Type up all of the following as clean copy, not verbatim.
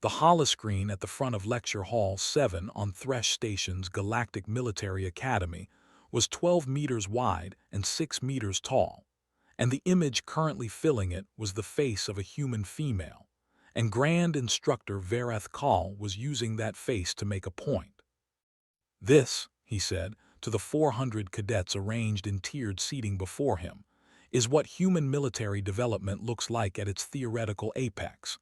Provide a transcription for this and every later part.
The holoscreen at the front of Lecture Hall 7 on Thresh Station's Galactic Military Academy was 12 meters wide and 6 meters tall, and the image currently filling it was the face of a human female, and Grand Instructor Verath Kal was using that face to make a point. "This," he said, to the 400 cadets arranged in tiered seating before him, "is what human military development looks like at its theoretical apex.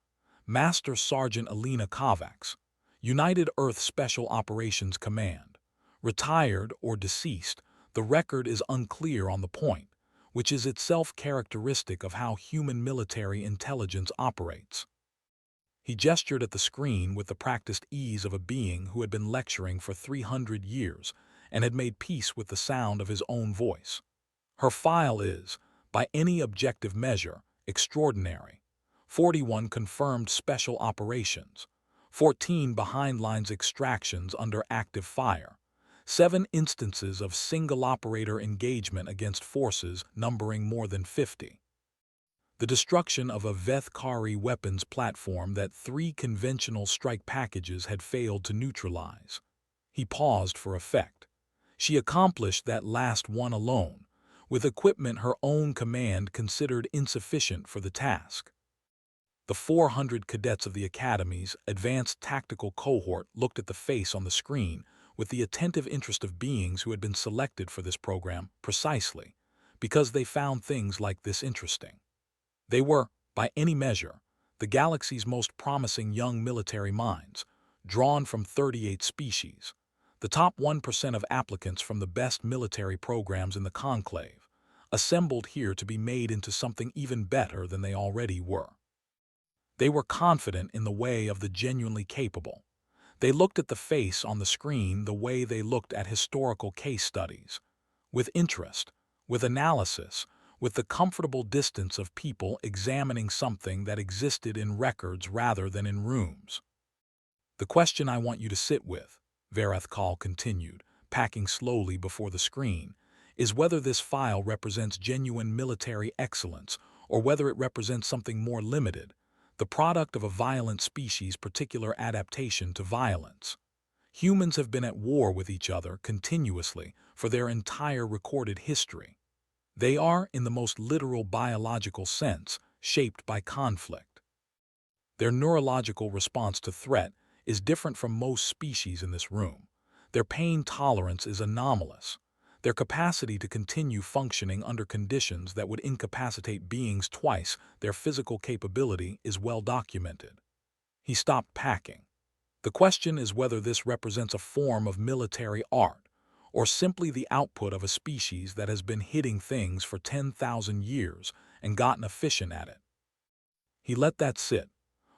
Master Sergeant Alina Kovacs, United Earth Special Operations Command. Retired or deceased, the record is unclear on the point, which is itself characteristic of how human military intelligence operates." He gestured at the screen with the practiced ease of a being who had been lecturing for 300 years and had made peace with the sound of his own voice. "Her file is, by any objective measure, extraordinary. 41 confirmed special operations, 14 behind-lines extractions under active fire, 7 instances of single-operator engagement against forces numbering more than 50. The destruction of a Veth-Kari weapons platform that 3 conventional strike packages had failed to neutralize." He paused for effect. "She accomplished that last one alone, with equipment her own command considered insufficient for the task." The 400 cadets of the Academy's Advanced Tactical Cohort looked at the face on the screen with the attentive interest of beings who had been selected for this program precisely because they found things like this interesting. They were, by any measure, the galaxy's most promising young military minds, drawn from 38 species, the top 1% of applicants from the best military programs in the conclave, assembled here to be made into something even better than they already were. They were confident in the way of the genuinely capable. They looked at the face on the screen the way they looked at historical case studies, with interest, with analysis, with the comfortable distance of people examining something that existed in records rather than in rooms. "The question I want you to sit with," Verath Kal continued, packing slowly before the screen, "is whether this file represents genuine military excellence or whether it represents something more limited, the product of a violent species' particular adaptation to violence. Humans have been at war with each other continuously for their entire recorded history. They are, in the most literal biological sense, shaped by conflict. Their neurological response to threat is different from most species in this room. Their pain tolerance is anomalous. Their capacity to continue functioning under conditions that would incapacitate beings twice their physical capability is well documented." He stopped packing. "The question is whether this represents a form of military art, or simply the output of a species that has been hitting things for 10,000 years and gotten efficient at it." He let that sit,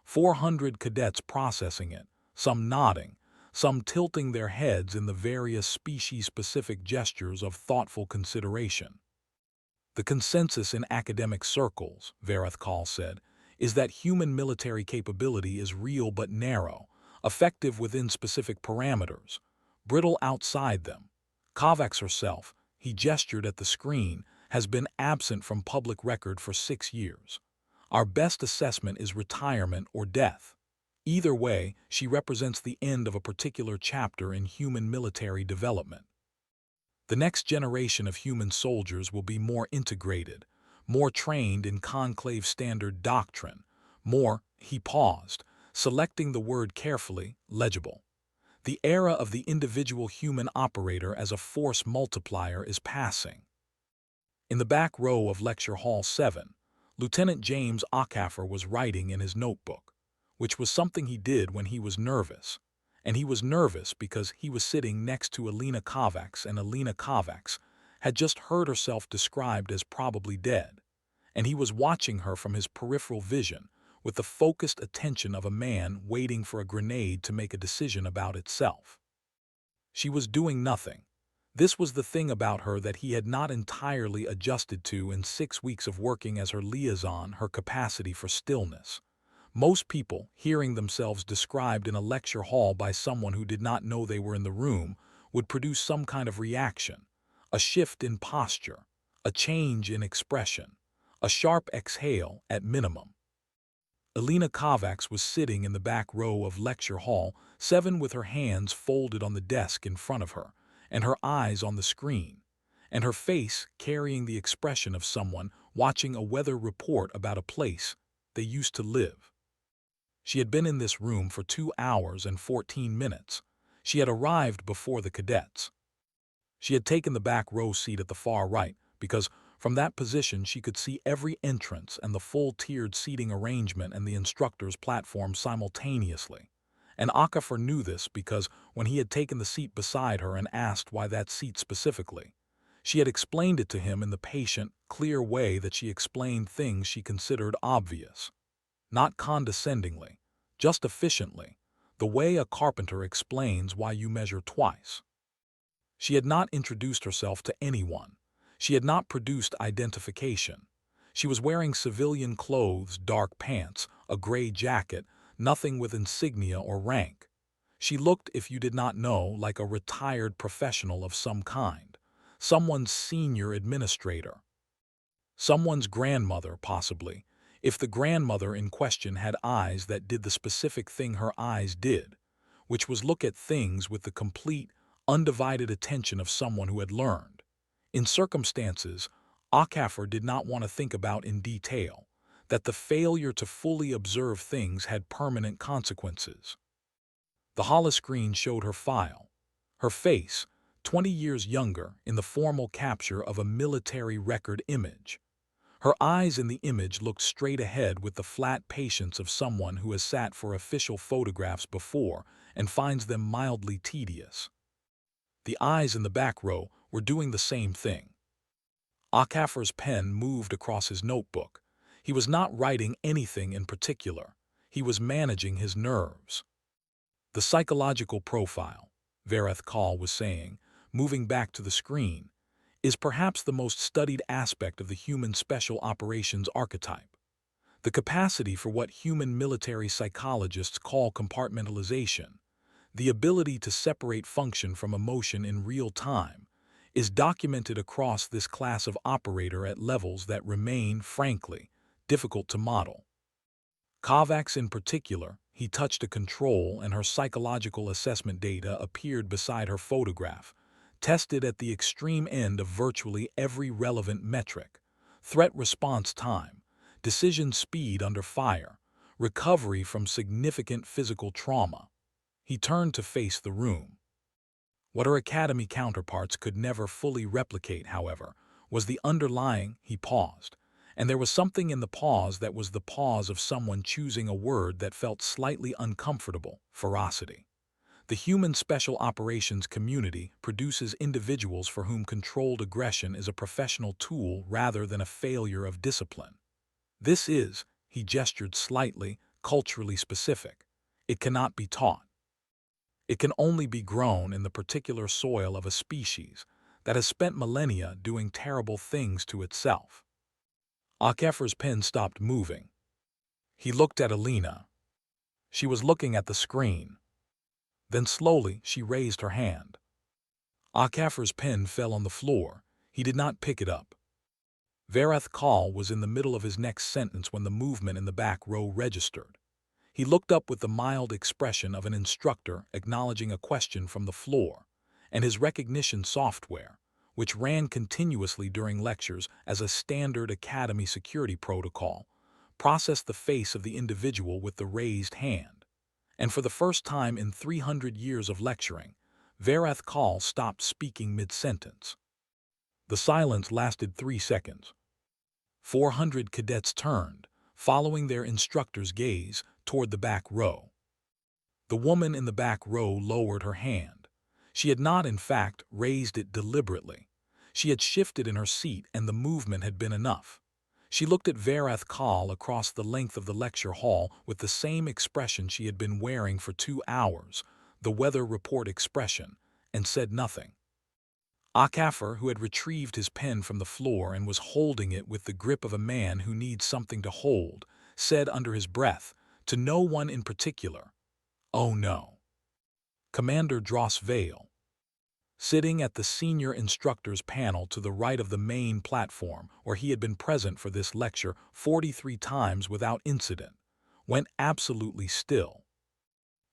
400 cadets processing it, some nodding, some tilting their heads in the various species-specific gestures of thoughtful consideration. "The consensus in academic circles," Verath Kal said, "is that human military capability is real but narrow, effective within specific parameters, brittle outside them. Kovacs herself," he gestured at the screen, "has been absent from public record for 6 years. Our best assessment is retirement or death. Either way, she represents the end of a particular chapter in human military development. The next generation of human soldiers will be more integrated, more trained in conclave standard doctrine, more," he paused, selecting the word carefully, legible. "The era of the individual human operator as a force multiplier is passing." In the back row of Lecture Hall 7, Lieutenant James Ockhaffer was writing in his notebook, which was something he did when he was nervous. And he was nervous because he was sitting next to Alina Kovacs, and Alina Kovacs had just heard herself described as probably dead, and he was watching her from his peripheral vision with the focused attention of a man waiting for a grenade to make a decision about itself. She was doing nothing. This was the thing about her that he had not entirely adjusted to in 6 weeks of working as her liaison, her capacity for stillness. Most people, hearing themselves described in a lecture hall by someone who did not know they were in the room, would produce some kind of reaction, a shift in posture, a change in expression, a sharp exhale at minimum. Alina Kovacs was sitting in the back row of Lecture Hall 7 with her hands folded on the desk in front of her, and her eyes on the screen, and her face carrying the expression of someone watching a weather report about a place they used to live. She had been in this room for 2 hours and 14 minutes. She had arrived before the cadets. She had taken the back row seat at the far right because from that position she could see every entrance and the full tiered seating arrangement and the instructor's platform simultaneously. And Akafor knew this because when he had taken the seat beside her and asked why that seat specifically, she had explained it to him in the patient, clear way that she explained things she considered obvious. Not condescendingly, just efficiently, the way a carpenter explains why you measure twice. She had not introduced herself to anyone. She had not produced identification. She was wearing civilian clothes, dark pants, a gray jacket, nothing with insignia or rank. She looked, if you did not know, like a retired professional of some kind, someone's senior administrator, someone's grandmother, possibly, if the grandmother in question had eyes that did the specific thing her eyes did, which was look at things with the complete, undivided attention of someone who had learned. In circumstances Akafor did not want to think about in detail, that the failure to fully observe things had permanent consequences. The holoscreen showed her file, her face, 20 years younger, in the formal capture of a military record image. Her eyes in the image looked straight ahead with the flat patience of someone who has sat for official photographs before and finds them mildly tedious. The eyes in the back row were doing the same thing. Akafor's pen moved across his notebook. He was not writing anything in particular. He was managing his nerves. The psychological profile, Vereth Kahl was saying, moving back to the screen, is perhaps the most studied aspect of the human special operations archetype. The capacity for what human military psychologists call compartmentalization, the ability to separate function from emotion in real time, is documented across this class of operator at levels that remain, frankly, difficult to model. Kovacs in particular, he touched a control and her psychological assessment data appeared beside her photograph, tested at the extreme end of virtually every relevant metric: threat response time, decision speed under fire, recovery from significant physical trauma. He turned to face the room. What her academy counterparts could never fully replicate, however, was the underlying. He paused, and there was something in the pause that was the pause of someone choosing a word that felt slightly uncomfortable: ferocity. The human special operations community produces individuals for whom controlled aggression is a professional tool rather than a failure of discipline. This is, he gestured slightly, culturally specific. It cannot be taught. It can only be grown in the particular soil of a species that has spent millennia doing terrible things to itself. Akafor's pen stopped moving. He looked at Alina. She was looking at the screen. Then slowly she raised her hand. Akafor's pen fell on the floor. He did not pick it up. Vereth Kahl was in the middle of his next sentence when the movement in the back row registered. He looked up with the mild expression of an instructor acknowledging a question from the floor, and his recognition software, which ran continuously during lectures as a standard academy security protocol, processed the face of the individual with the raised hand. And for the first time in 300 years of lecturing, Vereth Kahl stopped speaking mid-sentence. The silence lasted 3 seconds. 400 cadets turned, following their instructor's gaze, toward the back row. The woman in the back row lowered her hand. She had not, in fact, raised it deliberately. She had shifted in her seat and the movement had been enough. She looked at Vereth Kahl across the length of the lecture hall with the same expression she had been wearing for 2 hours, the weather report expression, and said nothing. Akafor, who had retrieved his pen from the floor and was holding it with the grip of a man who needs something to hold, said under his breath, to no one in particular, "Oh no." Commander Dross Vale, sitting at the senior instructor's panel to the right of the main platform where he had been present for this lecture 43 times without incident, went absolutely still.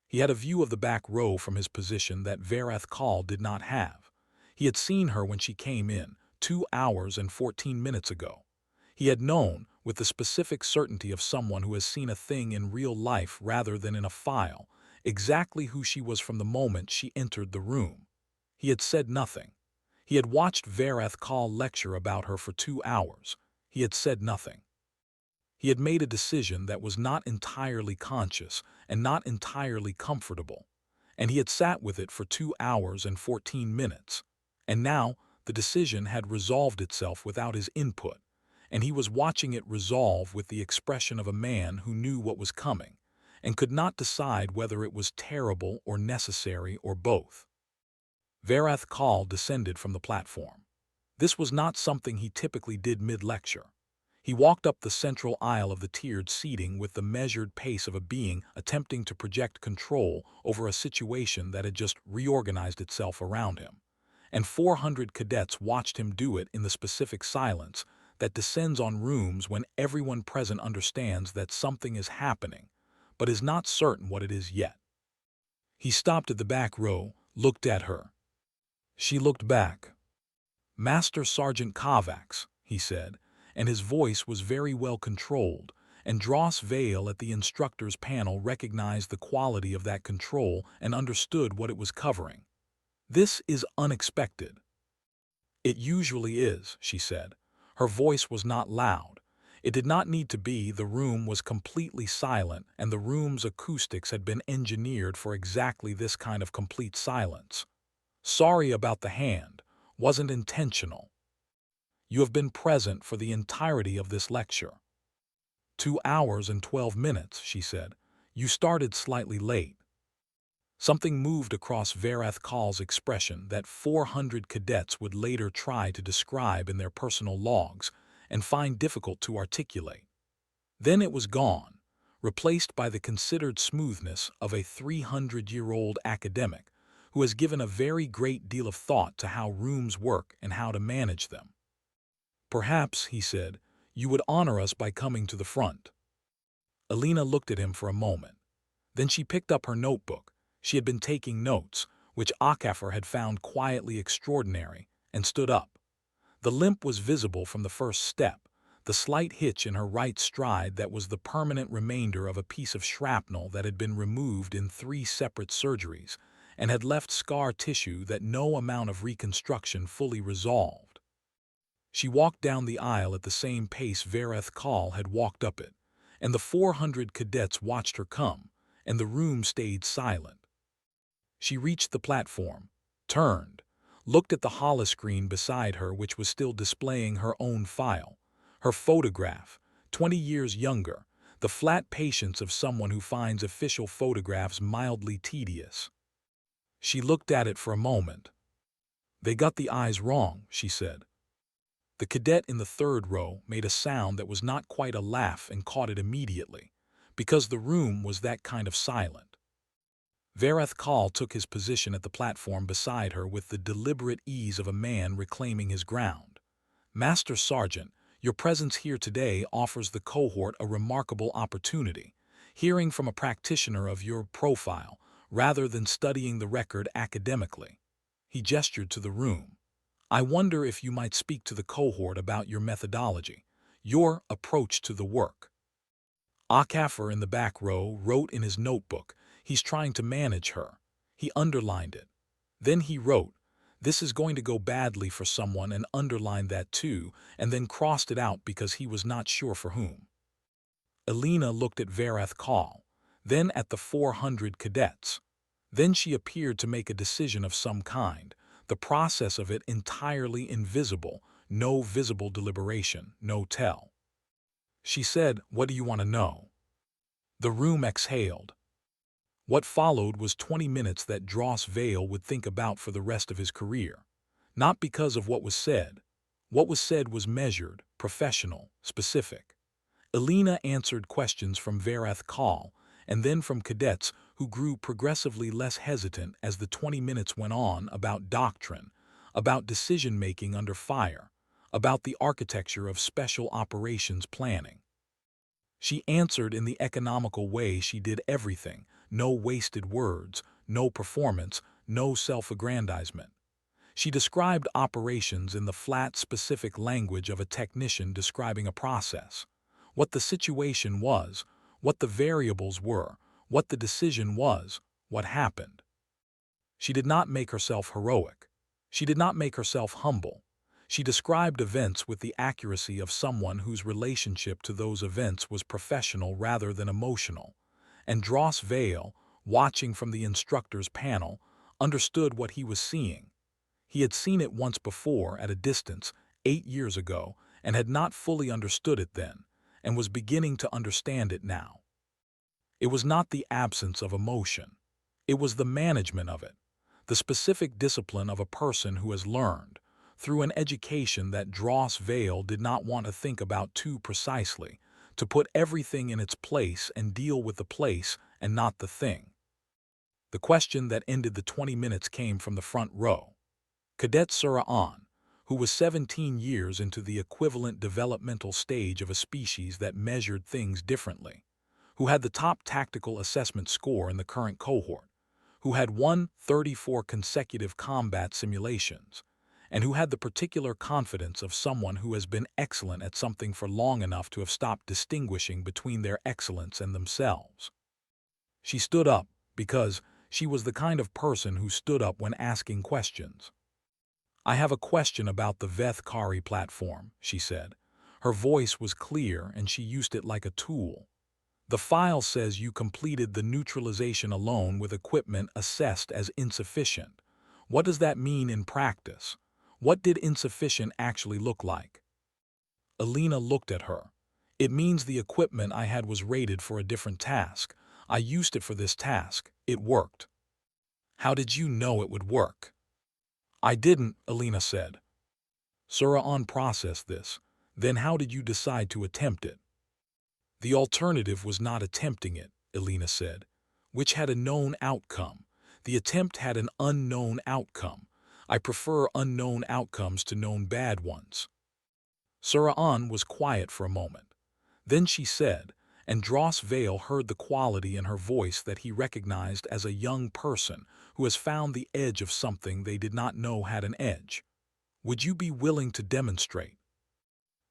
He had a view of the back row from his position that Verath Call did not have. He had seen her when she came in, 2 hours and 14 minutes ago. He had known, with the specific certainty of someone who has seen a thing in real life rather than in a file, exactly who she was from the moment she entered the room. He had said nothing. He had watched Verath Call lecture about her for 2 hours. He had said nothing. He had made a decision that was not entirely conscious and not entirely comfortable, and he had sat with it for 2 hours and 14 minutes. And now the decision had resolved itself without his input, and he was watching it resolve with the expression of a man who knew what was coming and could not decide whether it was terrible or necessary or both. Verath Call descended from the platform. This was not something he typically did mid-lecture. He walked up the central aisle of the tiered seating with the measured pace of a being attempting to project control over a situation that had just reorganized itself around him. And 400 cadets watched him do it in the specific silence that descends on rooms when everyone present understands that something is happening, but is not certain what it is yet. He stopped at the back row, looked at her. She looked back. "Master Sergeant Kovacs," he said, and his voice was very well controlled, and Dross Vale at the instructor's panel recognized the quality of that control and understood what it was covering. "This is unexpected." "It usually is," she said. Her voice was not loud. It did not need to be. The room was completely silent, and the room's acoustics had been engineered for exactly this kind of complete silence. "Sorry about the hand. Wasn't intentional. You have been present for the entirety of this lecture." 2 hours and 12 minutes, she said. "You started slightly late." Something moved across Verath Call's expression that 400 cadets would later try to describe in their personal logs and find difficult to articulate. Then it was gone, replaced by the considered smoothness of a 300-year-old academic who has given a very great deal of thought to how rooms work and how to manage them. "Perhaps," he said, "you would honor us by coming to the front." Alina looked at him for a moment. Then she picked up her notebook. She had been taking notes, which Akafor had found quietly extraordinary, and stood up. The limp was visible from the first step, the slight hitch in her right stride that was the permanent remainder of a piece of shrapnel that had been removed in 3 separate surgeries and had left scar tissue that no amount of reconstruction fully resolved. She walked down the aisle at the same pace Verath Call had walked up it, and the 400 cadets watched her come, and the room stayed silent. She reached the platform, turned, looked at the holoscreen beside her which was still displaying her own file, her photograph, 20 years younger, the flat patience of someone who finds official photographs mildly tedious. She looked at it for a moment. "They got the eyes wrong," she said. The cadet in the 3rd row made a sound that was not quite a laugh and caught it immediately, because the room was that kind of silent. Verath Call took his position at the platform beside her with the deliberate ease of a man reclaiming his ground. "Master Sergeant, your presence here today offers the cohort a remarkable opportunity, hearing from a practitioner of your profile, rather than studying the record academically." He gestured to the room. "I wonder if you might speak to the cohort about your methodology, your approach to the work." Akafor in the back row wrote in his notebook, "He's trying to manage her." He underlined it. Then he wrote, "This is going to go badly for someone," and underlined that too, and then crossed it out because he was not sure for whom. Alina looked at Verath Call, then at the 400 cadets. Then she appeared to make a decision of some kind, the process of it entirely invisible, no visible deliberation, no tell. She said, "What do you want to know?" The room exhaled. What followed was 20 minutes that Dross Vale would think about for the rest of his career. Not because of what was said. What was said was measured, professional, specific. Alina answered questions from Verath Call, and then from cadets who grew progressively less hesitant as the 20 minutes went on, about doctrine, about decision-making under fire, about the architecture of special operations planning. She answered in the economical way she did everything, no wasted words, no performance, no self-aggrandizement. She described operations in the flat, specific language of a technician describing a process. What the situation was, what the variables were, what the decision was, what happened. She did not make herself heroic. She did not make herself humble. She described events with the accuracy of someone whose relationship to those events was professional rather than emotional. And Dross Vale, watching from the instructor's panel, understood what he was seeing. He had seen it once before at a distance, 8 years ago, and had not fully understood it then, and was beginning to understand it now. It was not the absence of emotion. It was the management of it, the specific discipline of a person who has learned, through an education that Dross Vale did not want to think about too precisely, to put everything in its place and deal with the place and not the thing. The question that ended the 20 minutes came from the front row. Cadet Sura An, who was 17 years into the equivalent developmental stage of a species that measured things differently, who had the top tactical assessment score in the current cohort, who had won 34 consecutive combat simulations, and who had the particular confidence of someone who has been excellent at something for long enough to have stopped distinguishing between their excellence and themselves. She stood up because she was the kind of person who stood up when asking questions. "I have a question about the Veth Kari platform," she said. Her voice was clear and she used it like a tool. "The file says you completed the neutralization alone with equipment assessed as insufficient. What does that mean in practice? What did insufficient actually look like?" Alina looked at her. "It means the equipment I had was rated for a different task. I used it for this task. It worked." "How did you know it would work?" "I didn't," Alina said. Sura-On processed this. "Then how did you decide to attempt it?" "The alternative was not attempting it," Alina said, "which had a known outcome. The attempt had an unknown outcome. I prefer unknown outcomes to known bad ones." Sura-On was quiet for a moment. Then she said, and Dross Vale heard the quality in her voice that he recognized as a young person who has found the edge of something they did not know had an edge. "Would you be willing to demonstrate?"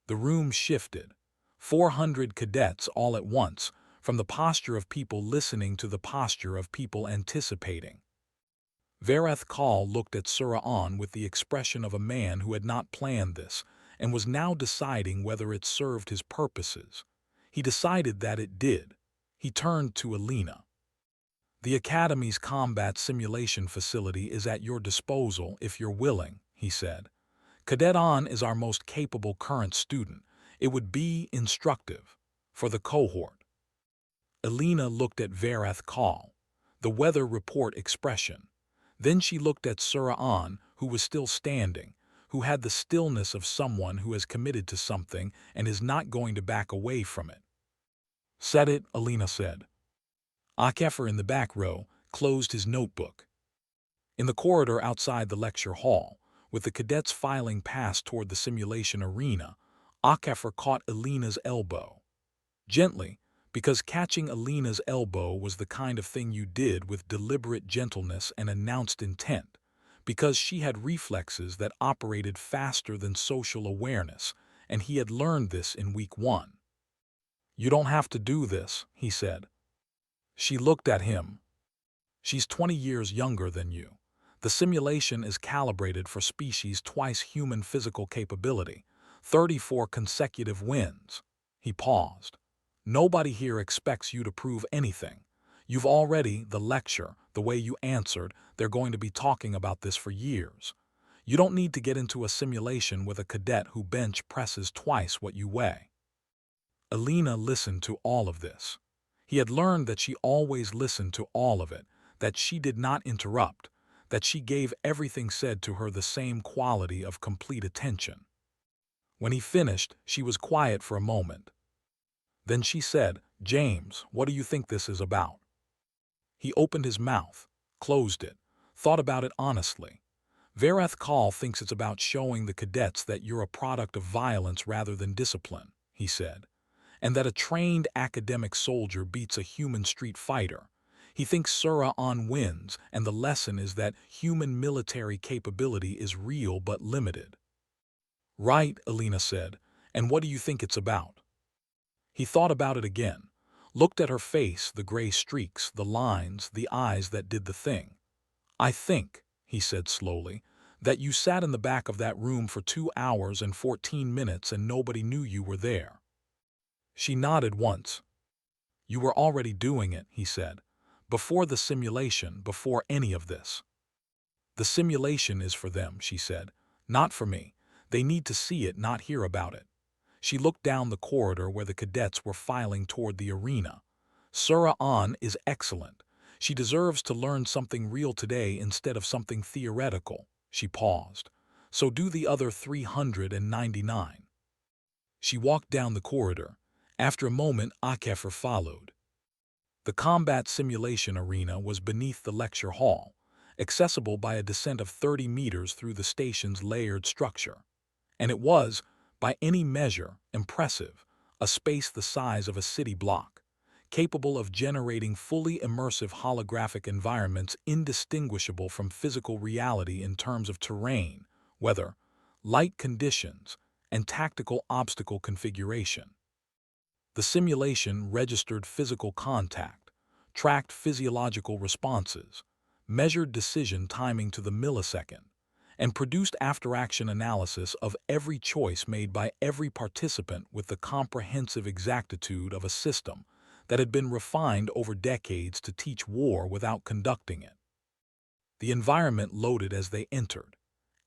The room shifted. 400 cadets all at once, from the posture of people listening to the posture of people anticipating. Vareth Kal looked at Sura-On with the expression of a man who had not planned this and was now deciding whether it served his purposes. He decided that it did. He turned to Alina. "The Academy's combat simulation facility is at your disposal if you're willing," he said. "Cadet An is our most capable current student. It would be instructive for the cohort." Alina looked at Vareth Kal, the weather report expression. Then she looked at Sura-An, who was still standing, who had the stillness of someone who has committed to something and is not going to back away from it. "Said it," Alina said. Akefer in the back row closed his notebook. In the corridor outside the lecture hall, with the cadets filing past toward the simulation arena, Akefer caught Alina's elbow. Gently, because catching Alina's elbow was the kind of thing you did with deliberate gentleness and announced intent, because she had reflexes that operated faster than social awareness, and he had learned this in week 1. "You don't have to do this," he said. She looked at him. "She's 20 years younger than you. The simulation is calibrated for species twice human physical capability, 34 consecutive wins." He paused. "Nobody here expects you to prove anything. You've already, the lecture, the way you answered, they're going to be talking about this for years. You don't need to get into a simulation with a cadet who bench presses twice what you weigh." Alina listened to all of this. He had learned that she always listened to all of it, that she did not interrupt, that she gave everything said to her the same quality of complete attention. When he finished, she was quiet for a moment. Then she said, "James, what do you think this is about?" He opened his mouth, closed it, thought about it honestly. "Vareth Kal thinks it's about showing the cadets that you're a product of violence rather than discipline," he said. and that a trained academic soldier beats a human street fighter. He thinks Sura-On wins, and the lesson is that human military capability is real but limited. Right, Alina said, and what do you think it's about? He thought about it again, looked at her face, the gray streaks, the lines, the eyes that did the thing. I think, he said slowly, that you sat in the back of that room for 2 hours and 14 minutes and nobody knew you were there. She nodded once. You were already doing it, he said. Before the simulation, before any of this. The simulation is for them, she said. Not for me. They need to see it, not hear about it. She looked down the corridor where the cadets were filing toward the arena. Sura-On is excellent. She deserves to learn something real today instead of something theoretical. She paused. So do the other 399. She walked down the corridor. After a moment, HFY followed. The combat simulation arena was beneath the lecture hall, accessible by a descent of 30 meters through the station's layered structure. And it was, by any measure, impressive, a space the size of a city block, capable of generating fully immersive holographic environments indistinguishable from physical reality in terms of terrain, weather, light conditions, and tactical obstacle configuration. The simulation registered physical contact, tracked physiological responses, measured decision timing to the millisecond, and produced after-action analysis of every choice made by every participant with the comprehensive exactitude of a system that had been refined over decades to teach war without conducting it. The environment loaded as they entered.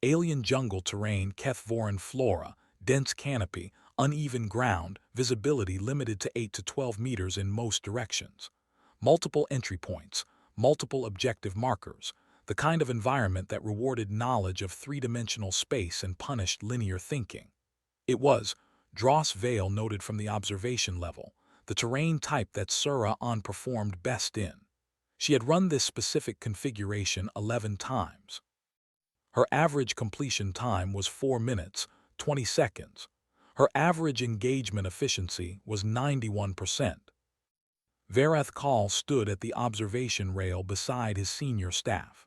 Alien jungle terrain, Kethvoran flora, dense canopy, uneven ground, visibility limited to 8 to 12 meters in most directions. Multiple entry points, multiple objective markers, the kind of environment that rewarded knowledge of three-dimensional space and punished linear thinking. It was, Dross Vale noted from the observation level, the terrain type that Sura-On performed best in. She had run this specific configuration 11 times. Her average completion time was 4 minutes, 20 seconds. Her average engagement efficiency was 91%. Varath Kal stood at the observation rail beside his senior staff.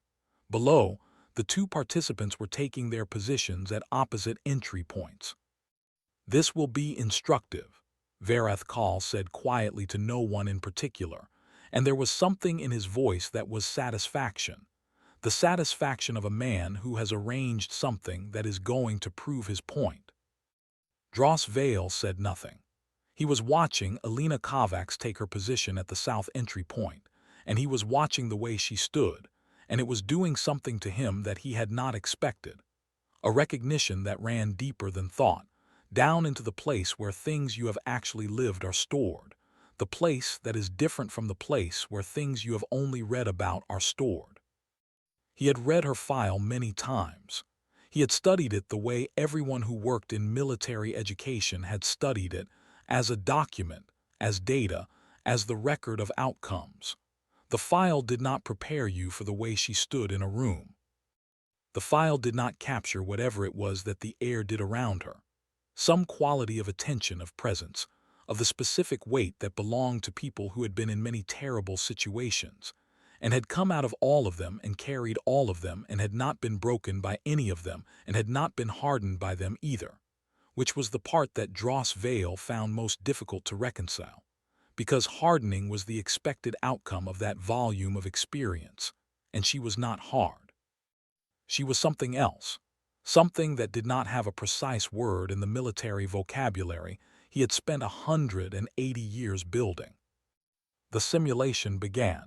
Below, the two participants were taking their positions at opposite entry points. This will be instructive, Varath Kal said quietly to no one in particular, and there was something in his voice that was satisfaction. The satisfaction of a man who has arranged something that is going to prove his point. Dross Vale said nothing. He was watching Alina Kovacs take her position at the south entry point, and he was watching the way she stood, and it was doing something to him that he had not expected. A recognition that ran deeper than thought, down into the place where things you have actually lived are stored, the place that is different from the place where things you have only read about are stored. He had read her file many times. He had studied it the way everyone who worked in military education had studied it, as a document, as data, as the record of outcomes. The file did not prepare you for the way she stood in a room. The file did not capture whatever it was that the air did around her. Some quality of attention, of presence, of the specific weight that belonged to people who had been in many terrible situations, and had come out of all of them and carried all of them and had not been broken by any of them and had not been hardened by them either, which was the part that Dross Vale found most difficult to reconcile, because hardening was the expected outcome of that volume of experience, and she was not hard. She was something else, something that did not have a precise word in the military vocabulary he had spent 180 years building. The simulation began.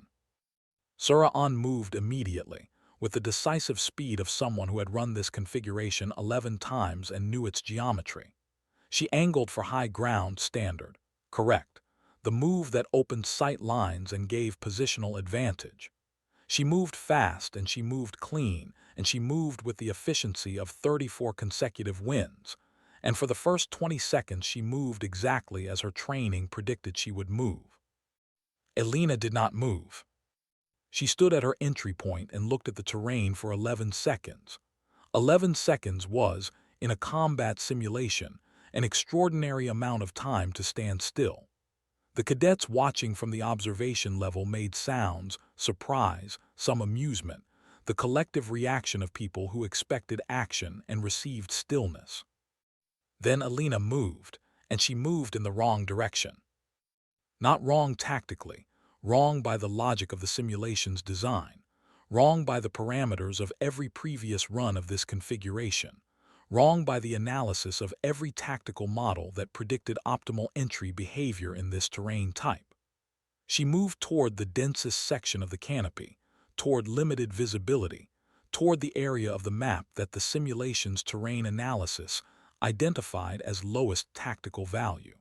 Sura-On moved immediately, with the decisive speed of someone who had run this configuration 11 times and knew its geometry. She angled for high ground standard, correct, the move that opened sight lines and gave positional advantage. She moved fast and she moved clean and she moved with the efficiency of 34 consecutive wins, and for the first 20 seconds she moved exactly as her training predicted she would move. Alina did not move. She stood at her entry point and looked at the terrain for 11 seconds. 11 seconds was, in a combat simulation, an extraordinary amount of time to stand still. The cadets watching from the observation level made sounds, surprise, some amusement, the collective reaction of people who expected action and received stillness. Then Alina moved, and she moved in the wrong direction. Not wrong tactically, wrong by the logic of the simulation's design, wrong by the parameters of every previous run of this configuration, wrong by the analysis of every tactical model that predicted optimal entry behavior in this terrain type. She moved toward the densest section of the canopy, toward limited visibility, toward the area of the map that the simulation's terrain analysis identified as lowest tactical value.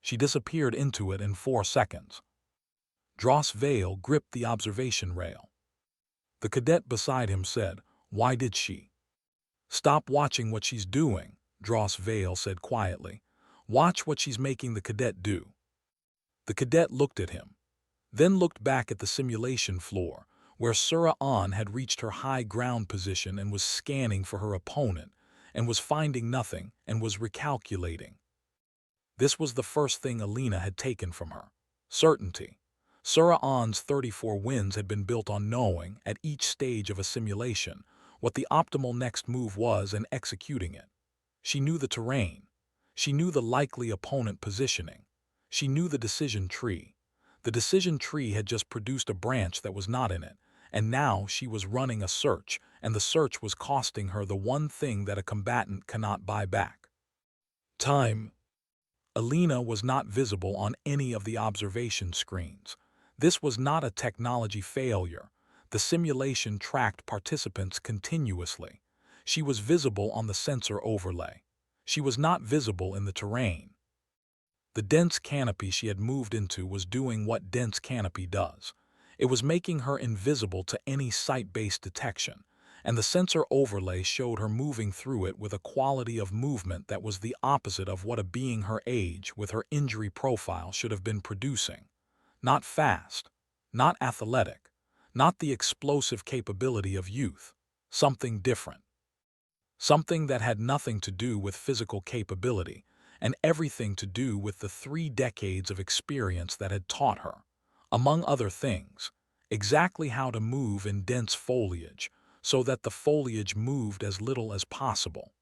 She disappeared into it in 4 seconds. Dross Vale gripped the observation rail. The cadet beside him said, "Why did she?" "Stop watching what she's doing," Dross Vale said quietly. "Watch what she's making the cadet do." The cadet looked at him, then looked back at the simulation floor, where Sura An had reached her high ground position and was scanning for her opponent, and was finding nothing, and was recalculating. This was the first thing Alina had taken from her: certainty. Sura An's 34 wins had been built on knowing, at each stage of a simulation, what the optimal next move was and executing it. She knew the terrain. She knew the likely opponent positioning. She knew the decision tree. The decision tree had just produced a branch that was not in it, and now she was running a search, and the search was costing her the one thing that a combatant cannot buy back: time. Alina was not visible on any of the observation screens. This was not a technology failure. The simulation tracked participants continuously. She was visible on the sensor overlay. She was not visible in the terrain. The dense canopy she had moved into was doing what dense canopy does. It was making her invisible to any sight-based detection, and the sensor overlay showed her moving through it with a quality of movement that was the opposite of what a being her age with her injury profile should have been producing. Not fast, not athletic, not the explosive capability of youth. Something different. Something that had nothing to do with physical capability, and everything to do with the 3 decades of experience that had taught her, among other things, exactly how to move in dense foliage, so that the foliage moved as little as possible.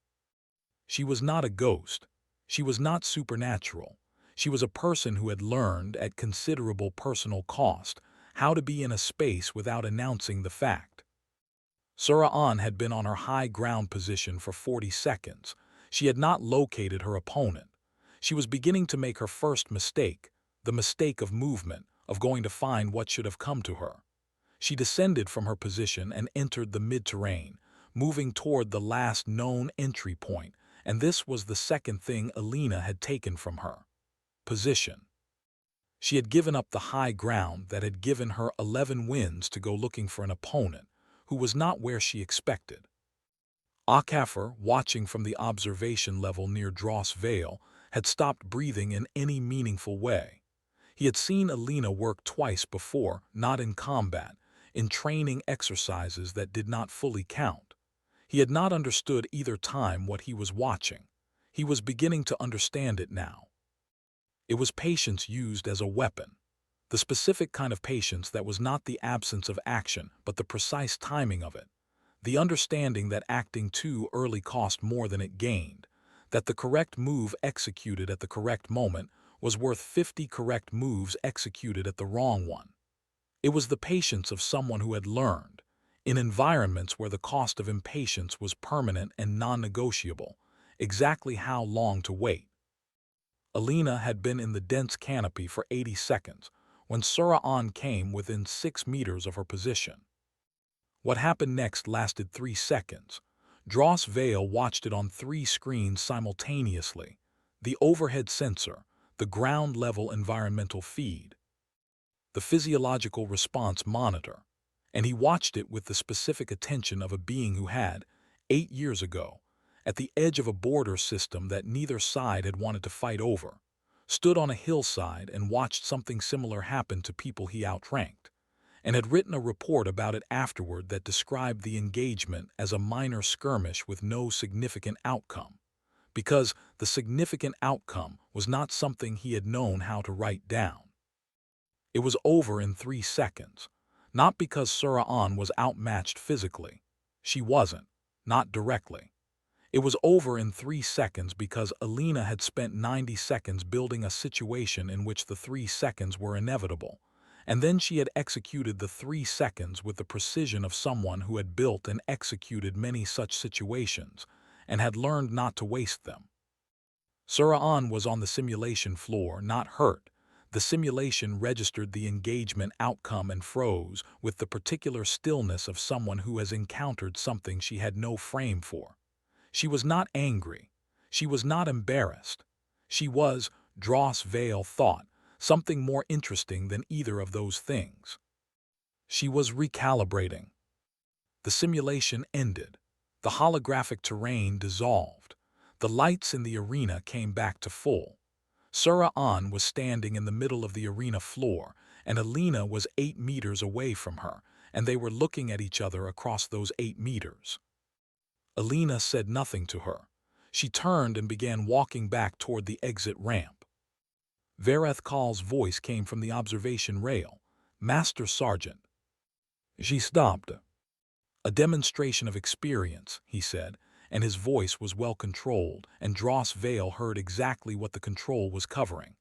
She was not a ghost. She was not supernatural. She was a person who had learned, at considerable personal cost, how to be in a space without announcing the fact. Sura An had been on her high ground position for 40 seconds. She had not located her opponent. She was beginning to make her first mistake, the mistake of movement, of going to find what should have come to her. She descended from her position and entered the mid-terrain, moving toward the last known entry point, and this was the second thing Alina had taken from her: position. She had given up the high ground that had given her 11 wins to go looking for an opponent who was not where she expected. Akafir, watching from the observation level near Dross Vale, had stopped breathing in any meaningful way. He had seen Alina work twice before, not in combat, in training exercises that did not fully count. He had not understood either time what he was watching. He was beginning to understand it now. It was patience used as a weapon. The specific kind of patience that was not the absence of action, but the precise timing of it. The understanding that acting too early cost more than it gained, that the correct move executed at the correct moment was worth 50 correct moves executed at the wrong one. It was the patience of someone who had learned, in environments where the cost of impatience was permanent and non-negotiable, exactly how long to wait. Alina had been in the dense canopy for 80 seconds when Sura An came within 6 meters of her position. What happened next lasted 3 seconds. Dross Vale watched it on 3 screens simultaneously: the overhead sensor, the ground-level environmental feed, the physiological response monitor, and he watched it with the specific attention of a being who had, 8 years ago, at the edge of a border system that neither side had wanted to fight over, stood on a hillside and watched something similar happen to people he outranked, and had written a report about it afterward that described the engagement as a minor skirmish with no significant outcome, because the significant outcome was not something he had known how to write down. It was over in 3 seconds, not because Sura-An was outmatched physically. She wasn't, not directly. It was over in 3 seconds because Alina had spent 90 seconds building a situation in which the 3 seconds were inevitable, and then she had executed the 3 seconds with the precision of someone who had built and executed many such situations and had learned not to waste them. Sura-An was on the simulation floor, not hurt. The simulation registered the engagement outcome and froze with the particular stillness of someone who has encountered something she had no frame for. She was not angry. She was not embarrassed. She was, Dross Vale thought, something more interesting than either of those things. She was recalibrating. The simulation ended. The holographic terrain dissolved. The lights in the arena came back to full. Sura-An was standing in the middle of the arena floor, and Alina was 8 meters away from her, and they were looking at each other across those 8 meters. Alina said nothing to her. She turned and began walking back toward the exit ramp. Vareth Kal's voice came from the observation rail. "Master Sergeant." She stopped. "A demonstration of experience," he said, and his voice was well controlled, and Dross Vale heard exactly what the control was covering.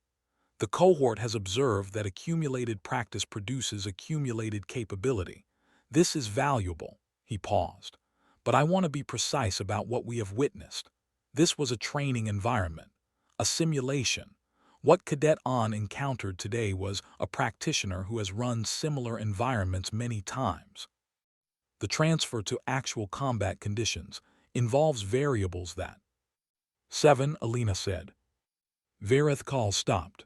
"The cohort has observed that accumulated practice produces accumulated capability. This is valuable." He paused. "But I want to be precise about what we have witnessed. This was a training environment, a simulation. What Cadet An encountered today was a practitioner who has run similar environments many times. The transfer to actual combat conditions involves variables that—" "7," Alina said. Vareth Kal stopped.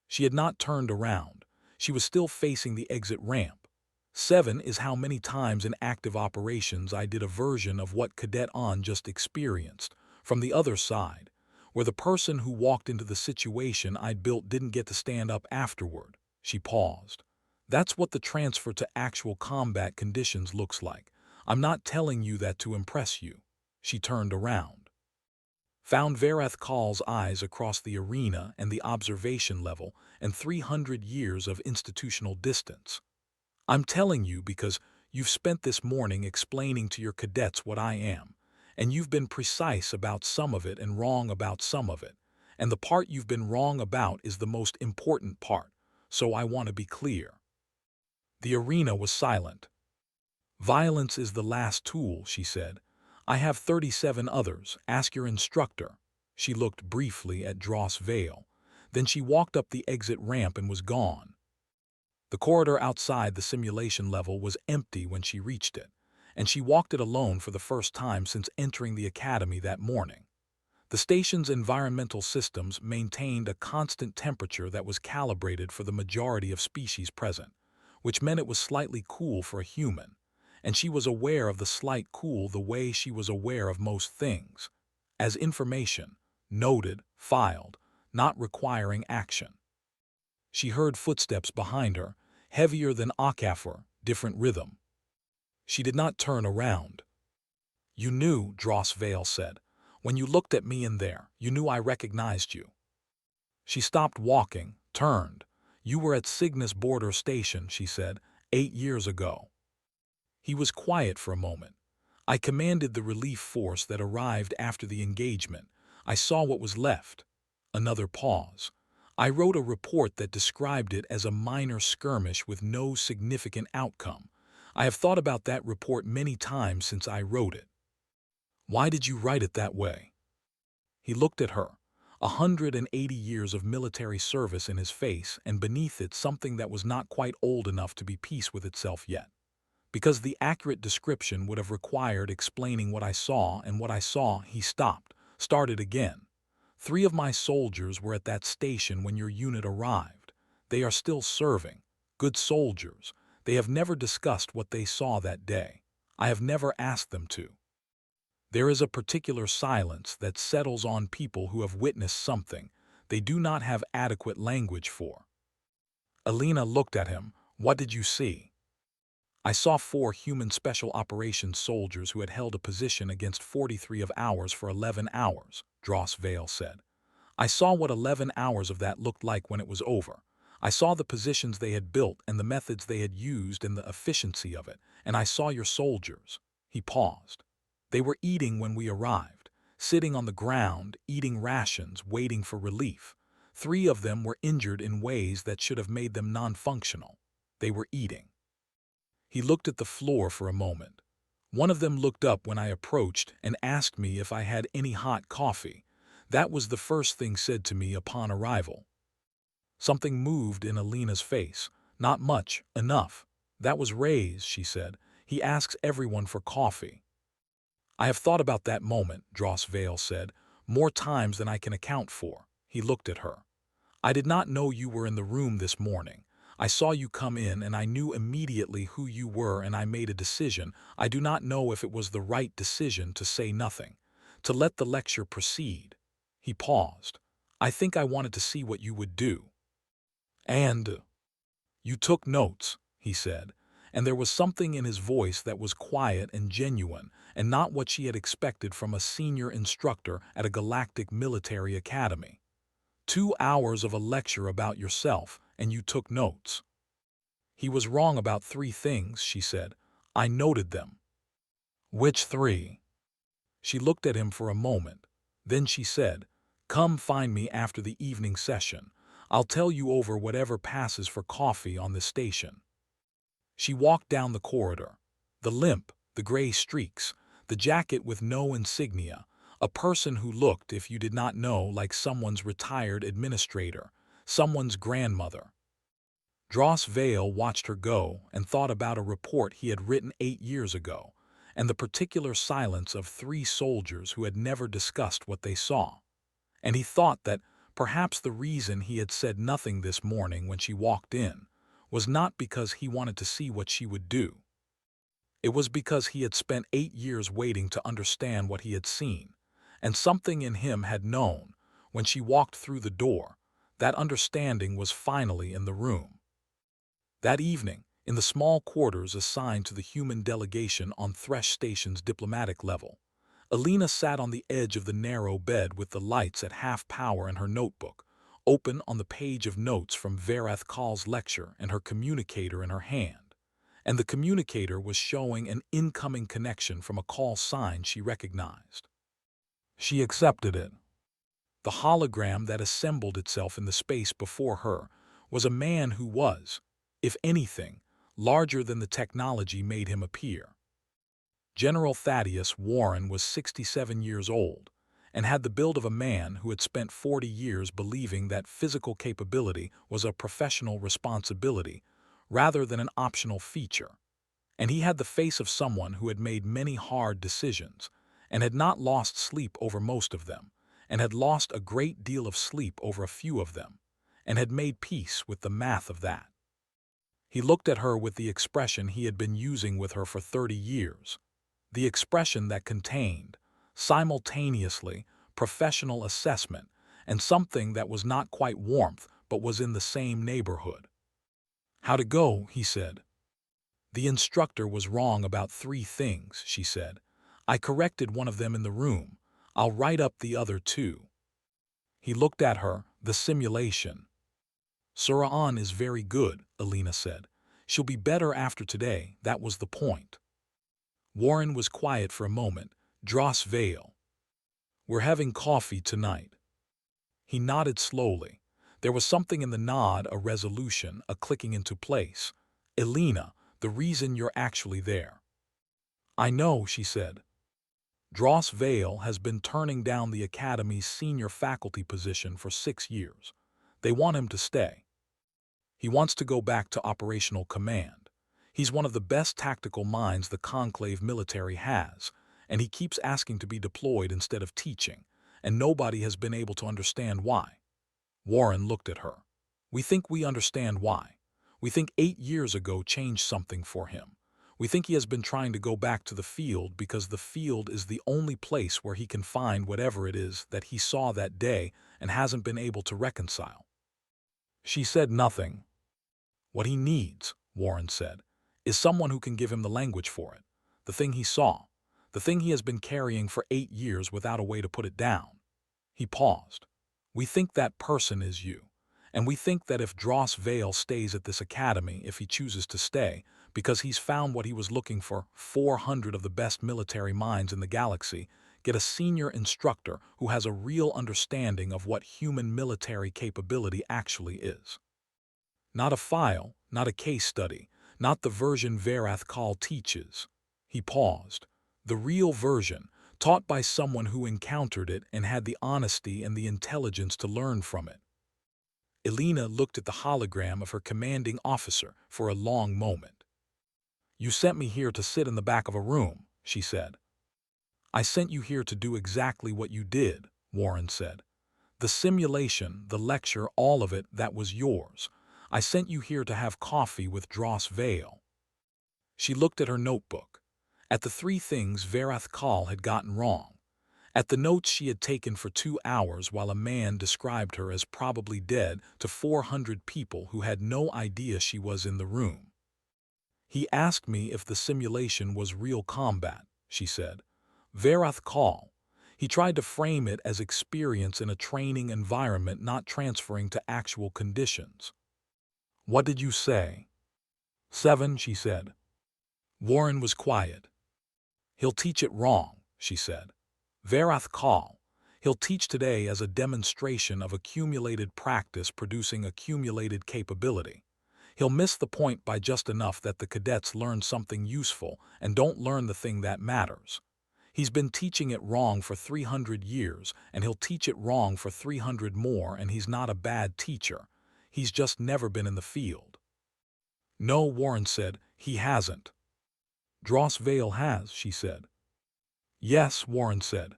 She had not turned around. She was still facing the exit ramp. "7 is how many times in active operations I did a version of what Cadet An just experienced, from the other side, where the person who walked into the situation I'd built didn't get to stand up afterward." She paused. "That's what the transfer to actual combat conditions looks like. I'm not telling you that to impress you." She turned around. Found Vareth Kal's eyes across the arena and the observation level and 300 years of institutional distance. "I'm telling you because you've spent this morning explaining to your cadets what I am, and you've been precise about some of it and wrong about some of it, and the part you've been wrong about is the most important part, so I want to be clear." The arena was silent. "Violence is the last tool," she said. "I have 37 others. Ask your instructor." She looked briefly at Dross Vale. Then she walked up the exit ramp and was gone. The corridor outside the simulation level was empty when she reached it, and she walked it alone for the first time since entering the academy that morning. The station's environmental systems maintained a constant temperature that was calibrated for the majority of species present, which meant it was slightly cool for a human, and she was aware of the slight cool the way she was aware of most things, as information, noted, filed, not requiring action. She heard footsteps behind her, heavier than Okafor, different rhythm. She did not turn around. "You knew," Dross Vale said. "When you looked at me in there, you knew I recognized you." She stopped walking, turned. "You were at Cygnus Border Station," she said, 8 years ago." He was quiet for a moment. "I commanded the relief force that arrived after the engagement. I saw what was left." Another pause. "I wrote a report that described it as a minor skirmish with no significant outcome. I have thought about that report many times since I wrote it." "Why did you write it that way?" He looked at her, 180 years of military service in his face, and beneath it something that was not quite old enough to be peace with itself yet. "Because the accurate description would have required explaining what I saw, and what I saw." He stopped, started again. 3 of my soldiers were at that station when your unit arrived. They are still serving. Good soldiers. They have never discussed what they saw that day. I have never asked them to. There is a particular silence that settles on people who have witnessed something they do not have adequate language for." Alina looked at him. "What did you see?" I saw 4 human special operations soldiers who had held a position against 43 of ours for 11 hours, Dross Vale said. I saw what 11 hours of that looked like when it was over. I saw the positions they had built and the methods they had used and the efficiency of it, and I saw your soldiers. He paused. They were eating when we arrived, sitting on the ground, eating rations, waiting for relief. 3 of them were injured in ways that should have made them non-functional. They were eating. He looked at the floor for a moment. One of them looked up when I approached and asked me if I had any hot coffee. That was the first thing said to me upon arrival. Something moved in Alina's face. Not much, enough. That was Ray's, she said. He asks everyone for coffee. I have thought about that moment, Dross Vale said, more times than I can account for. He looked at her. I did not know you were in the room this morning. I saw you come in and I knew immediately who you were and I made a decision. I do not know if it was the right decision to say nothing, to let the lecture proceed. He paused. I think I wanted to see what you would do. And you took notes, he said, and there was something in his voice that was quiet and genuine and not what she had expected from a senior instructor at a galactic military academy. 2 hours of a lecture about yourself, and you took notes. He was wrong about 3 things, she said. I noted them. Which 3? She looked at him for a moment. Then she said, come find me after the evening session. I'll tell you over whatever passes for coffee on the station. She walked down the corridor. The limp, the gray streaks, the jacket with no insignia, a person who looked, if you did not know, like someone's retired administrator, someone's grandmother. Dross Vale watched her go and thought about a report he had written 8 years ago, and the particular silence of 3 soldiers who had never discussed what they saw. And he thought that perhaps the reason he had said nothing this morning when she walked in was not because he wanted to see what she would do. It was because he had spent 8 years waiting to understand what he had seen, and something in him had known, when she walked through the door, that understanding was finally in the room. That evening, in the small quarters assigned to the human delegation on Thresh Station's diplomatic level, Alina sat on the edge of the narrow bed with the lights at half power and her notebook, open on the page of notes from Varath Kal's lecture and her communicator in her hand. And the communicator was showing an incoming connection from a call sign she recognized. She accepted it. The hologram that assembled itself in the space before her was a man who was, if anything, larger than the technology made him appear. General Thaddeus Warren was 67 years old and had the build of a man who had spent 40 years believing that physical capability was a professional responsibility rather than an optional feature. And he had the face of someone who had made many hard decisions and had not lost sleep over most of them, and had lost a great deal of sleep over a few of them, and had made peace with the math of that. He looked at her with the expression he had been using with her for 30 years, the expression that contained, simultaneously, professional assessment and something that was not quite warmth but was in the same neighborhood. How to go, he said. The instructor was wrong about 3 things, she said. I corrected one of them in the room. I'll write up the other 2. He looked at her, the simulation. Suraan is very good, Alina said. She'll be better after today, that was the point. Warren was quiet for a moment. Dross Vale. We're having coffee tonight. He nodded slowly. There was something in the nod, a resolution, a clicking into place. Alina, the reason you're actually there. I know, she said. Dross Vale has been turning down the Academy's senior faculty position for 6 years. They want him to stay. He wants to go back to operational command. He's one of the best tactical minds the Conclave military has, and he keeps asking to be deployed instead of teaching, and nobody has been able to understand why. Warren looked at her. We think we understand why. We think 8 years ago changed something for him. We think he has been trying to go back to the field because the field is the only place where he can find whatever it is that he saw that day and hasn't been able to reconcile. She said nothing. What he needs, Warren said, is someone who can give him the language for it, the thing he saw, the thing he has been carrying for 8 years without a way to put it down. He paused. We think that person is you. And we think that if Dross Vale stays at this academy, if he chooses to stay, because he's found what he was looking for, 400 of the best military minds in the galaxy, get a senior instructor who has a real understanding of what human military capability actually is. Not a file, not a case study, not the version Verath Kal teaches. He paused. The real version, taught by someone who encountered it and had the honesty and the intelligence to learn from it. Elena looked at the hologram of her commanding officer for a long moment. You sent me here to sit in the back of a room, she said. I sent you here to do exactly what you did, Warren said. The simulation, the lecture, all of it, that was yours. I sent you here to have coffee with Dross Vale. She looked at her notebook, at the 3 things Verath Kal had gotten wrong, at the notes she had taken for 2 hours while a man described her as probably dead to 400 people who had no idea she was in the room. He asked me if the simulation was real combat, she said. Verath Kal. He tried to frame it as experience in a training environment not transferring to actual conditions. What did you say? 7, she said. Warren was quiet. He'll teach it wrong, she said. Verath Kal. He'll teach today as a demonstration of accumulated practice producing accumulated capability. He'll miss the point by just enough that the cadets learn something useful and don't learn the thing that matters. He's been teaching it wrong for 300 years, and he'll teach it wrong for 300 more, and he's not a bad teacher. He's just never been in the field. No, Warren said, he hasn't. Dross Vale has, she said. Yes, Warren said.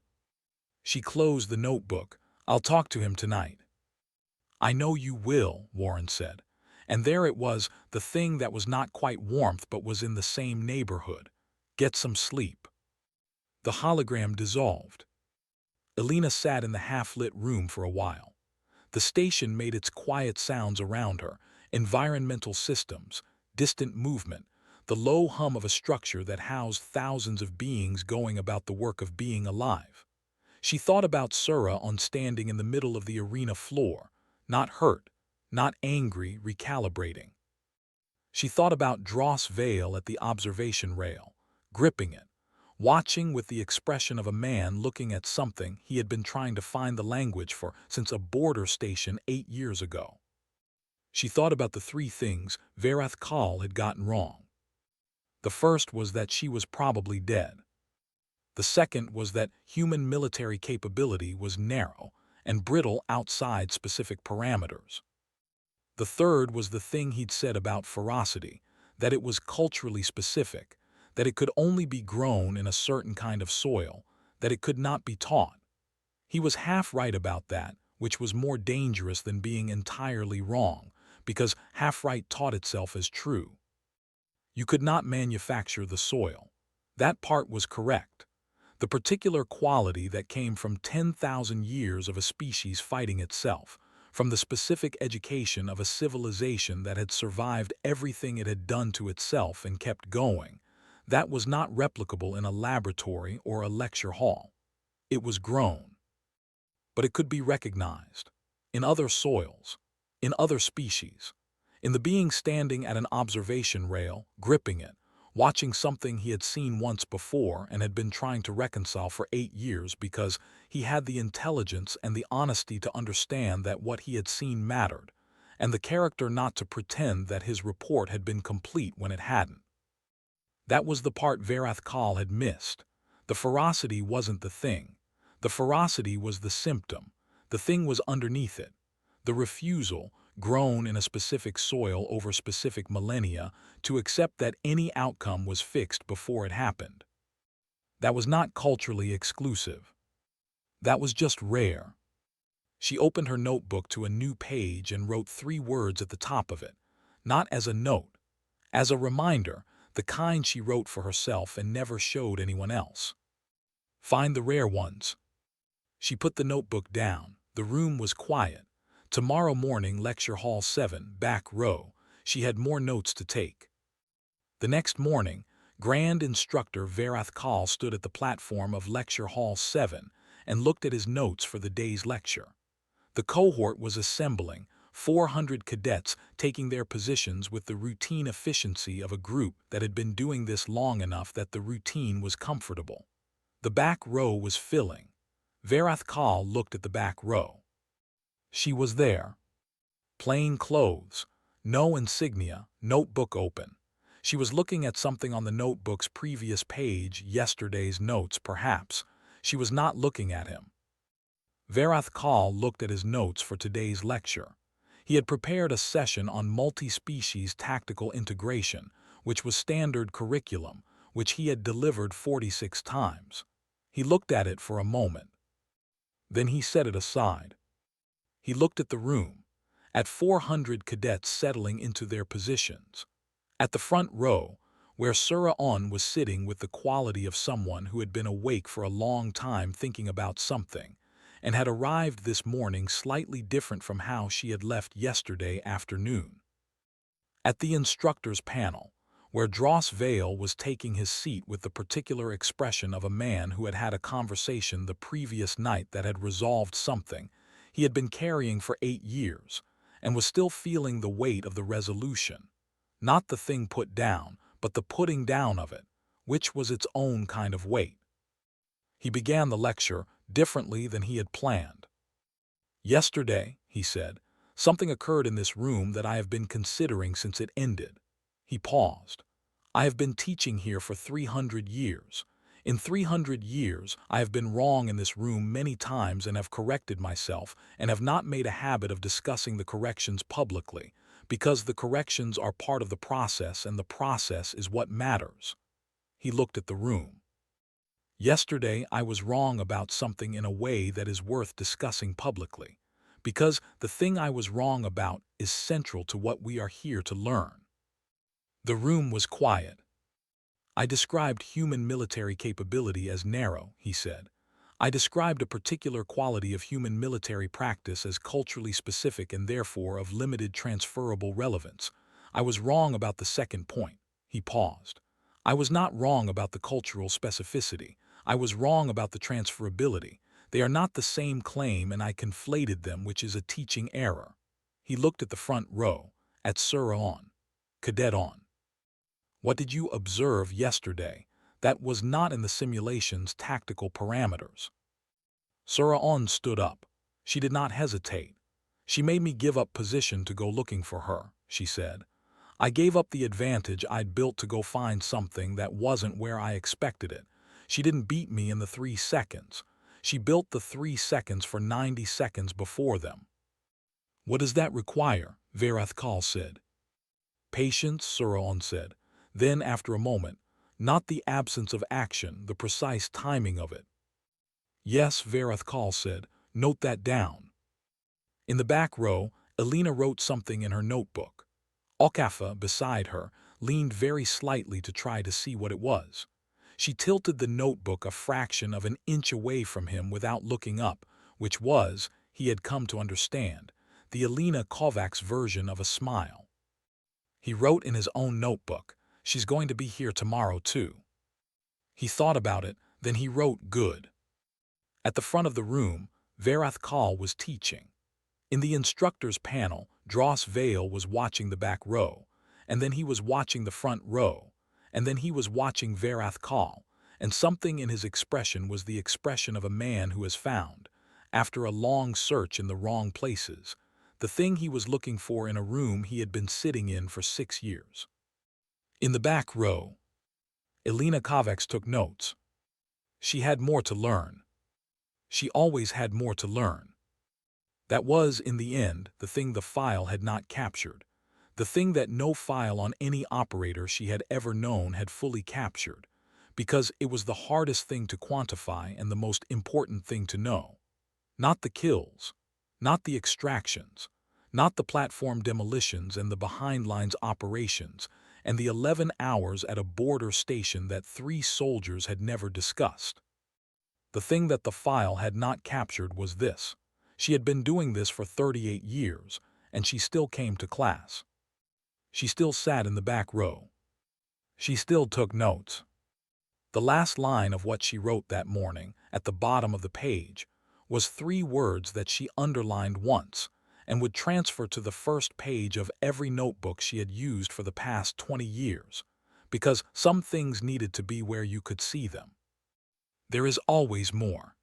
She closed the notebook. I'll talk to him tonight. I know you will, Warren said. And there it was, the thing that was not quite warmth but was in the same neighborhood. Get some sleep. The hologram dissolved. Elena sat in the half-lit room for a while. The station made its quiet sounds around her, environmental systems, distant movement, the low hum of a structure that housed thousands of beings going about the work of being alive. She thought about Sura on standing in the middle of the arena floor, not hurt, not angry, recalibrating. She thought about Dross Vale at the observation rail, gripping it, watching with the expression of a man looking at something he had been trying to find the language for since a border station 8 years ago. She thought about the 3 things Verath Kal had gotten wrong. The first was that she was probably dead. The second was that human military capability was narrow and brittle outside specific parameters. The third was the thing he'd said about ferocity, that it was culturally specific, that it could only be grown in a certain kind of soil, that it could not be taught. He was half right about that, which was more dangerous than being entirely wrong, because half right taught itself as true. You could not manufacture the soil. That part was correct. The particular quality that came from 10,000 years of a species fighting itself, from the specific education of a civilization that had survived everything it had done to itself and kept going, that was not replicable in a laboratory or a lecture hall. It was grown. But it could be recognized. In other soils. In other species. In the being standing at an observation rail, gripping it, watching something he had seen once before and had been trying to reconcile for 8 years because he had the intelligence and the honesty to understand that what he had seen mattered, and the character not to pretend that his report had been complete when it hadn't. That was the part Verath Kal had missed. The ferocity wasn't the thing. The ferocity was the symptom. The thing was underneath it. The refusal, grown in a specific soil over specific millennia, to accept that any outcome was fixed before it happened. That was not culturally exclusive. That was just rare. She opened her notebook to a new page and wrote 3 words at the top of it, not as a note, as a reminder, the kind she wrote for herself and never showed anyone else. Find the rare ones. She put the notebook down. The room was quiet. Tomorrow morning, lecture hall 7, back row. She had more notes to take. The next morning, Grand Instructor Varath Kal stood at the platform of Lecture Hall 7 and looked at his notes for the day's lecture. The cohort was assembling, 400 cadets taking their positions with the routine efficiency of a group that had been doing this long enough that the routine was comfortable. The back row was filling. Varath Kal looked at the back row. She was there. Plain clothes, no insignia, notebook open. She was looking at something on the notebook's previous page, yesterday's notes perhaps. She was not looking at him. Varath Kal looked at his notes for today's lecture. He had prepared a session on multi-species tactical integration, which was standard curriculum, which he had delivered 46 times. He looked at it for a moment. Then he set it aside. He looked at the room, at 400 cadets settling into their positions. At the front row, where Sura On was sitting with the quality of someone who had been awake for a long time thinking about something, and had arrived this morning slightly different from how she had left yesterday afternoon. At the instructor's panel, where Dross Vale was taking his seat with the particular expression of a man who had had a conversation the previous night that had resolved something he had been carrying for 8 years, and was still feeling the weight of the resolution. Not the thing put down, but the putting down of it, which was its own kind of weight. He began the lecture differently than he had planned. "Yesterday," he said, "something occurred in this room that I have been considering since it ended." He paused. "I have been teaching here for 300 years. In 300 years, I have been wrong in this room many times and have corrected myself and have not made a habit of discussing the corrections publicly, because the corrections are part of the process and the process is what matters." He looked at the room. "Yesterday I was wrong about something in a way that is worth discussing publicly, because the thing I was wrong about is central to what we are here to learn." The room was quiet. "I described human military capability as narrow," he said. "I described a particular quality of human military practice as culturally specific and therefore of limited transferable relevance. I was wrong about the second point." He paused. "I was not wrong about the cultural specificity. I was wrong about the transferability. They are not the same claim and I conflated them, which is a teaching error." He looked at the front row, at Sura On. "Cadet On. What did you observe yesterday that was not in the simulation's tactical parameters?" Sura On stood up. She did not hesitate. "She made me give up position to go looking for her," she said. "I gave up the advantage I'd built to go find something that wasn't where I expected it. She didn't beat me in the 3 seconds. She built the 3 seconds for 90 seconds before them." "What does that require?" Varath Kal said. "Patience," Sura On said. Then, after a moment, "Not the absence of action, the precise timing of it." "Yes," Varath Kal said. "Note that down." In the back row, Elena wrote something in her notebook. Okafa, beside her, leaned very slightly to try to see what it was. She tilted the notebook a fraction of an inch away from him without looking up, which was, he had come to understand, the Elena Kovacs version of a smile. He wrote in his own notebook, "She's going to be here tomorrow too." He thought about it, then he wrote, "Good." At the front of the room, Varath Kal was teaching. In the instructor's panel, Dross Vale was watching the back row, and then he was watching the front row, and then he was watching Varath Kal, and something in his expression was the expression of a man who has found, after a long search in the wrong places, the thing he was looking for in a room he had been sitting in for 6 years. In the back row, Elena Kovacs took notes. She had more to learn. She always had more to learn. That was, in the end, the thing the file had not captured, the thing that no file on any operator she had ever known had fully captured, because it was the hardest thing to quantify and the most important thing to know. Not the kills, not the extractions, not the platform demolitions and the behind-lines operations, and the 11 hours at a border station that 3 soldiers had never discussed. The thing that the file had not captured was this. She had been doing this for 38 years, and she still came to class. She still sat in the back row. She still took notes. The last line of what she wrote that morning, at the bottom of the page, was 3 words that she underlined once and would transfer to the first page of every notebook she had used for the past 20 years, because some things needed to be where you could see them. There is always more.